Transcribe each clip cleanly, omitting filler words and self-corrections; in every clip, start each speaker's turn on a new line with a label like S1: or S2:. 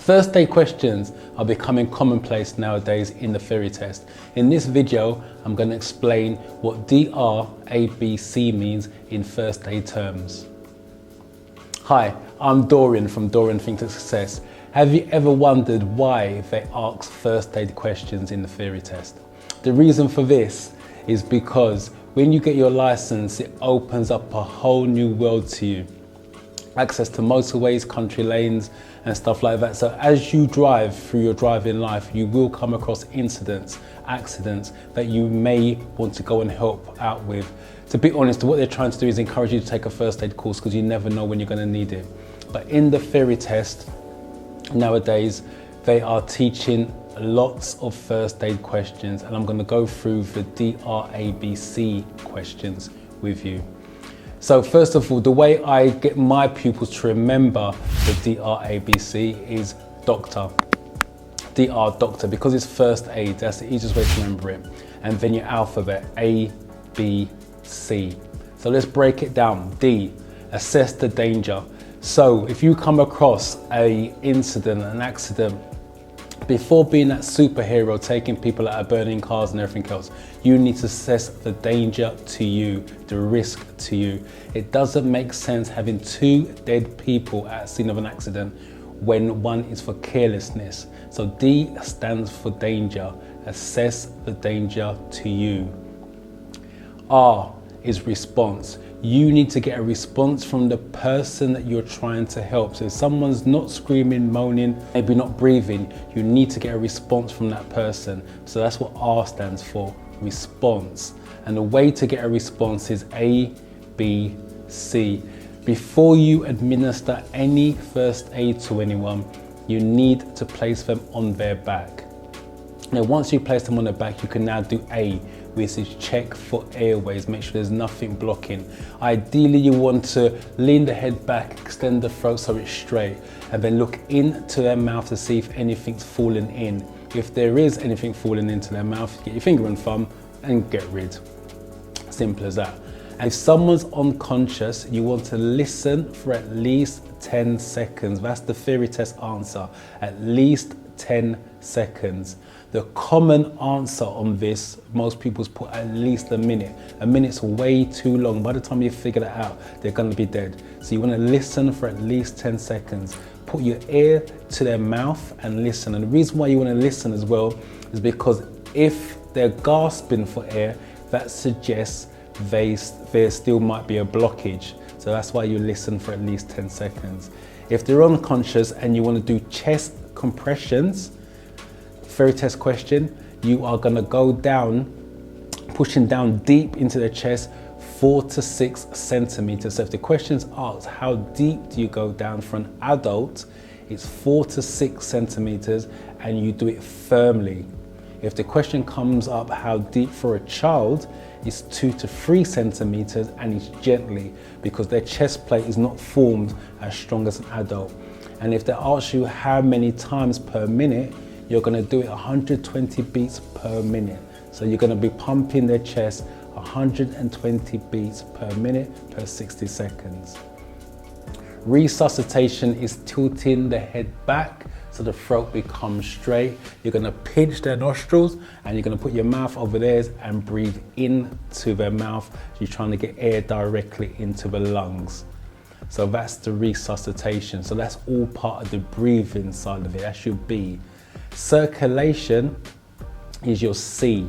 S1: First aid questions are becoming commonplace nowadays in the theory test. In this video, I'm going to explain what DRABC means in first aid terms. Hi, I'm Dorian from Dorian Think to Success. Have you ever wondered why they ask first aid questions in the theory test? The reason for this is because when you get your license, it opens up a whole new world to you. Access to motorways, country lanes and stuff like that. So as you drive through your driving life, you will come across incidents, accidents that you may want to go and help out with. To be honest, what they're trying to do is encourage you to take a first aid course because you never know when you're going to need it. But in the theory test, nowadays, they are teaching lots of first aid questions, and I'm going to go through the DRABC questions with you. So first of all, the way I get my pupils to remember the DRABC is doctor. Doctor, because it's first aid, that's the easiest way to remember it. And then your alphabet, A, B, C. So let's break it down. D, assess the danger. So if you come across an incident, an accident, before being that superhero taking people out of burning cars and everything else, you need to assess the danger to you, the risk to you. It doesn't make sense having 2 dead people at the scene of an accident when one is for carelessness. So D stands for danger. Assess the danger to you. R is response. You need to get a response from the person that you're trying to help. So if someone's not screaming, moaning, maybe not breathing, you need to get a response from that person. So that's what R stands for, response. And the way to get a response is A, B, C. Before you administer any first aid to anyone, you need to place them on their back. Now, once you place them on their back, you can now do A, which is check for airways, make sure there's nothing blocking. Ideally, you want to lean the head back, extend the throat so it's straight, and then look into their mouth to see if anything's falling in. If there is anything falling into their mouth, get your finger and thumb and get rid. Simple as that. And if someone's unconscious, you want to listen for at least 10 seconds. That's the theory test answer, at least 10 seconds. The common answer on this, most people's put at least a minute. A minute's way too long. By the time you figure that out, they're going to be dead. So you want to listen for at least 10 seconds. Put your ear to their mouth and listen. And the reason why you want to listen as well is because if they're gasping for air, that suggests there still might be a blockage. So that's why you listen for at least 10 seconds. If they're unconscious and you want to do chest compressions, theory test question, you are going to go down, pushing down deep into the chest, 4 to 6 centimeters. So if the question's asked, how deep do you go down for an adult? It's 4 to 6 centimeters, and you do it firmly. If the question comes up, how deep for a child? It's 2 to 3 centimeters, and it's gently, because their chest plate is not formed as strong as an adult. And if they ask you how many times per minute, you're going to do it 120 beats per minute. So you're going to be pumping their chest 120 beats per minute per 60 seconds. Resuscitation is tilting the head back so the throat becomes straight. You're going to pinch their nostrils and you're going to put your mouth over theirs and breathe into their mouth. You're trying to get air directly into the lungs. So that's the resuscitation. So that's all part of the breathing side of it. That should be. Circulation is your C.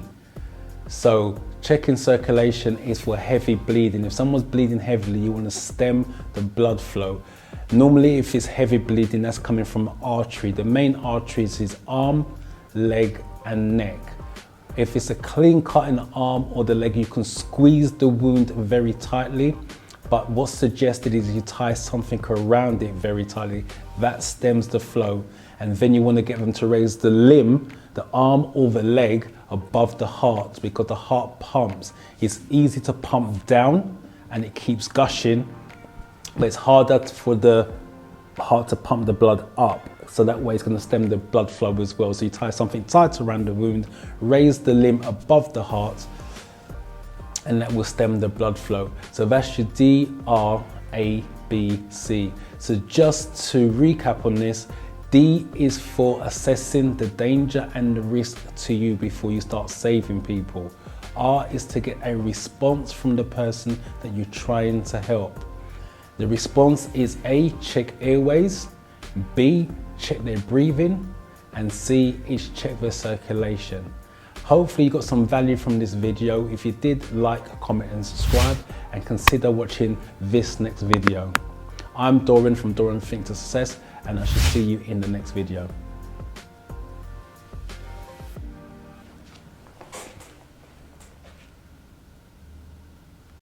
S1: So checking circulation is for heavy bleeding. If someone's bleeding heavily, you want to stem the blood flow. Normally, if it's heavy bleeding, that's coming from artery. The main arteries is arm, leg, and neck. If it's a clean cut in the arm or the leg, you can squeeze the wound very tightly. But what's suggested is you tie something around it very tightly. That stems the flow. And then you want to get them to raise the limb, the arm or the leg above the heart, because the heart pumps. It's easy to pump down and it keeps gushing, but it's harder for the heart to pump the blood up. So that way it's going to stem the blood flow as well. So you tie something tight around the wound, raise the limb above the heart, and that will stem the blood flow. So that's your D, R, A, B, C. So just to recap on this, D is for assessing the danger and the risk to you before you start saving people. R is to get a response from the person that you're trying to help. The response is A, check airways, B, check their breathing, and C is check their circulation. Hopefully you got some value from this video. If you did, like, comment and subscribe, and consider watching this next video. I'm Doran from Doran Think to Success, and I shall see you in the next video.